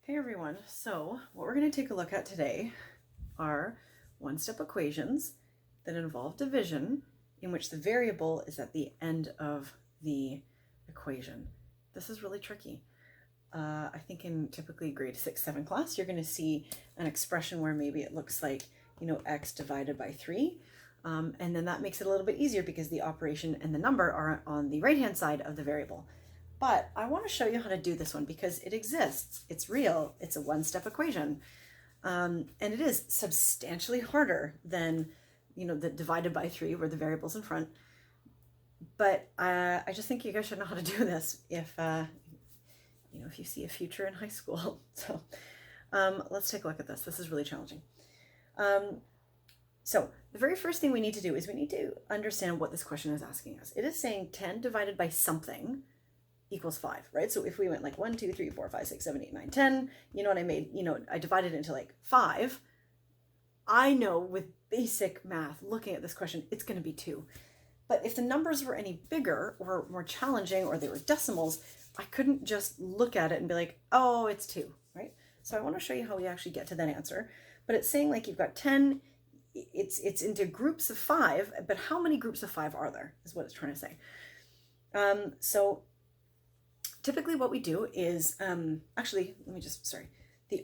Hey everyone, so what we're going to take a look at today are one-step equations that involve division in which the variable is at the end of the equation. This is really tricky. I think in typically grade 6, 7 class, you're going to see an expression where maybe it looks like, x divided by 3. And then that makes it a little bit easier because the operation and the number are on the right-hand side of the variable. But I want to show you how to do this one because it exists. It's real. It's a one-step equation. And it is substantially harder than, the divided by 3 where the variable's in front. But I just think you guys should know how to do this if you see a future in high school. So let's take a look at this. This is really challenging. So the very first thing we need to do is we need to understand what this question is asking us. It is saying 10 divided by something equals 5, right? So if we went like 1, 2, 3, 4, 5, 6, 7, 8, 9, 10, what I made, I divided it into like 5. I know with basic math, looking at this question, it's going to be 2. But if the numbers were any bigger or more challenging or they were decimals, I couldn't just look at it and be like, oh, it's 2, right? So I want to show you how we actually get to that answer. But it's saying like you've got 10, it's into groups of 5, but how many groups of 5 are there is what it's trying to say. So typically what we do is, the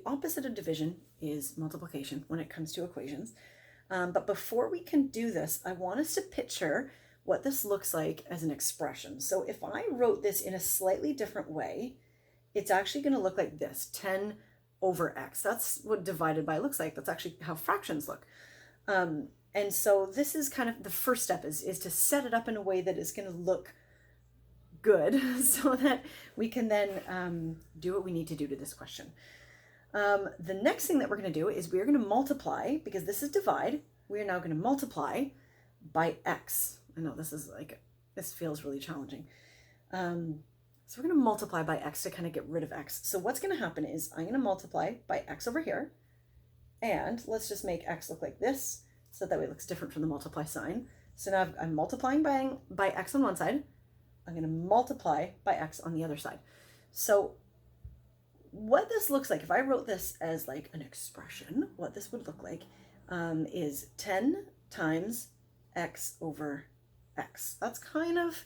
opposite of division is multiplication when it comes to equations. But before we can do this, I want us to picture what this looks like as an expression. So if I wrote this in a slightly different way, it's actually going to look like this, 10 over x. That's what divided by looks like. That's actually how fractions look. And so this is kind of the first step is to set it up in a way that is going to look good so that we can then do what we need to do to this question. The next thing that we're going to do is we're going to multiply, because this is divide, we are now going to multiply by x. I know this feels really challenging. So we're going to multiply by x to kind of get rid of x. So what's going to happen is I'm going to multiply by x over here, and let's just make x look like this so that way it looks different from the multiply sign. So now I'm multiplying by x on one side. I'm going to multiply by x on the other side. So what this looks like, if I wrote this as like an expression, what this would look like is 10 times x over x. That's kind of,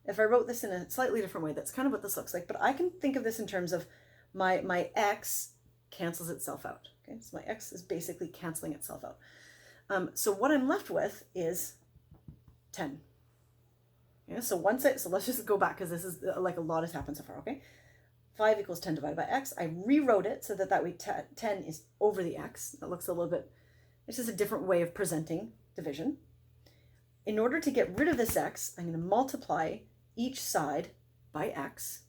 if I wrote this in a slightly different way, that's kind of what this looks like. But I can think of this in terms of my x cancels itself out. Okay, so my x is basically canceling itself out. So what I'm left with is 10. Yeah, so let's just go back because this is like a lot has happened so far, okay? 5 equals 10 divided by x. I rewrote it so that way 10 is over the x. That looks a little bit, it's just a different way of presenting division. In order to get rid of this x, I'm going to multiply each side by x.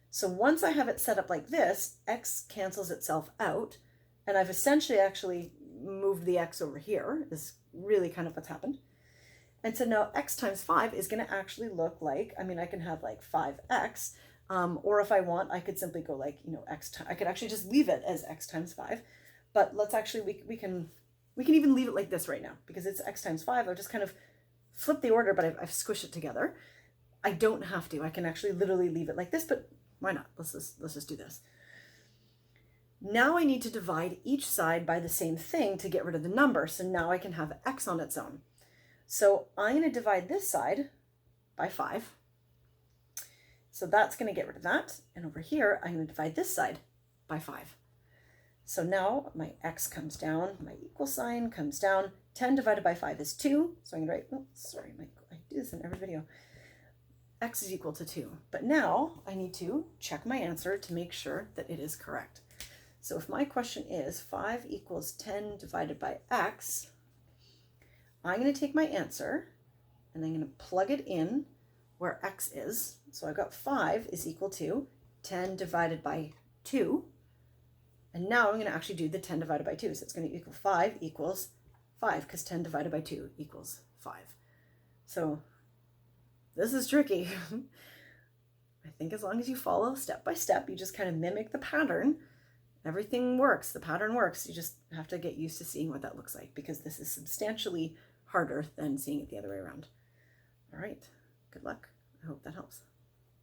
So once I have it set up like this, x cancels itself out, and I've essentially actually moved the x over here, is really kind of what's happened. And so now x times 5 is going to actually look like, I can have like 5x, or if I want, I could simply go like, I could actually just leave it as x times 5. But let's actually, we can even leave it like this right now because it's x times 5. I'll just kind of flip the order, but I've squished it together. I don't have to. I can actually literally leave it like this, but why not? Let's just do this. Now I need to divide each side by the same thing to get rid of the number. So now I can have x on its own. So I'm going to divide this side by 5. So that's going to get rid of that. And over here, I'm going to divide this side by 5. So now my x comes down, my equal sign comes down. 10 divided by 5 is 2. So I'm going to write, I do this in every video. X is equal to 2. But now I need to check my answer to make sure that it is correct. So if my question is 5 equals 10 divided by x, I'm going to take my answer and I'm going to plug it in where x is. So I've got 5 is equal to 10 divided by 2. And now I'm going to actually do the 10 divided by 2. So it's going to equal 5 equals 5 because 10 divided by 2 equals 5. So this is tricky. I think as long as you follow step by step, you just kind of mimic the pattern, everything works. The pattern works. You just have to get used to seeing what that looks like because this is substantially harder than seeing it the other way around. All right, good luck. I hope that helps.